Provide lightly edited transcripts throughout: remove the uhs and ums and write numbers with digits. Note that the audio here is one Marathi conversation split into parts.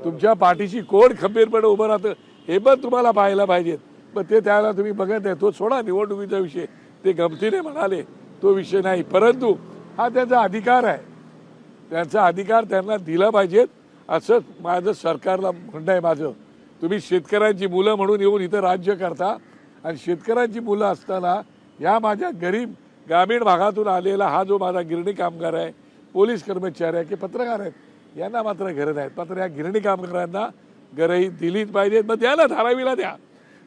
तुमच्या पाठीशी कोण खंबीरपणे उभं राहतं हे पण तुम्हाला पाहायला पाहिजेत. पण ते त्याला तुम्ही बघत आहे. तो सोडा निवडणुकीचा विषय, ते गमतीने म्हणाले तो विषय नाही, परंतु हा त्यांचा अधिकार आहे. त्यांचा अधिकार त्यांना दिला पाहिजेत असं माझं सरकारला म्हणणं आहे. माझं तुम्ही शेतकऱ्यांची मुलं म्हणून येऊन इथं राज्य करता आणि शेतकऱ्यांची मुलं असताना या माझ्या गरीब ग्रामीण भागातून आलेला हा जो माझा गिरणी कामगार आहे, पोलीस कर्मचारी आहे की पत्रकार आहेत, यांना मात्र घरं नाहीत. मात्र या गिरणी कामगारांना घरंही दिलीच पाहिजेत. मग द्या ना, धारावीला द्या,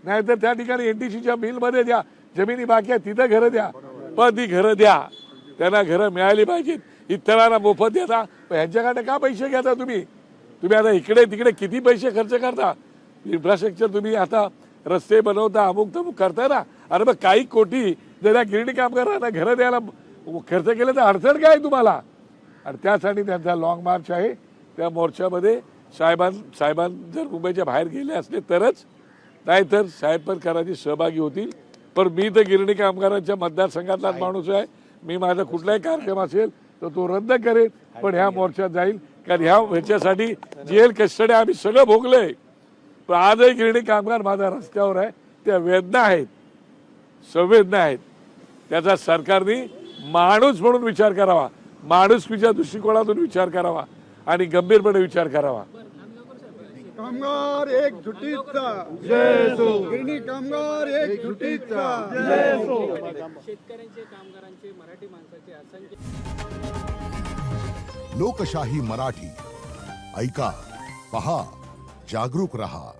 नाहीतर त्या ठिकाणी NTCच्या मिलमध्ये द्या, जमिनी बाकी आहे तिथं घरं द्या, पण ती घरं द्या, त्यांना घरं मिळाली पाहिजेत. इतरांना मोफत देता, पण ह्यांच्याकडे का पैसे घेता तुम्ही? तुम्ही आता इकडे तिकडे किती पैसे खर्च करता? इन्फ्रास्ट्रक्चर तुम्ही आता रस्ते बनवता, अमुक तमुक करता ना. अरे मग काही कोटी जर या गिरणी कामगारांना घरं द्यायला खर्च केलं तर अडचण काय तुम्हाला? आणि त्यासाठी त्यांचा लॉंग मार्च आहे. त्या मोर्चामध्ये साहेबां जर मुंबईच्या बाहेर गेले असले तरच, नाहीतर साहेब पण करायची सहभागी होतील. पण मी तर गिरणी कामगारांच्या मतदारसंघातलाच माणूस आहे. मी माझा कुठलाही कार्यक्रम असेल तर तो रद्द करेन, पण ह्या मोर्चात जाईल. कारण ह्याच्यासाठी जेल कस्टडी आम्ही सगळं भोगलंय. पण आजही गिरणी कामगार माझ्या रस्त्यावर आहे. त्या वेदना आहेत, संवेदना आहेत. त्याचा सरकारने माणूस म्हणून विचार करावा, माणुसकीच्या दृष्टिकोनातून विचार करावा आणि गंभीरपणे विचार करावा. कामगार एकजुटीचा जय असो. गिरणी कामगार एकजुटीचा जय असो. शेतकऱ्यांचे, कामगारांचे, मराठी माणसाचे असंख्य. लोकशाही मराठी ऐका, पहा, जागरूक रहा.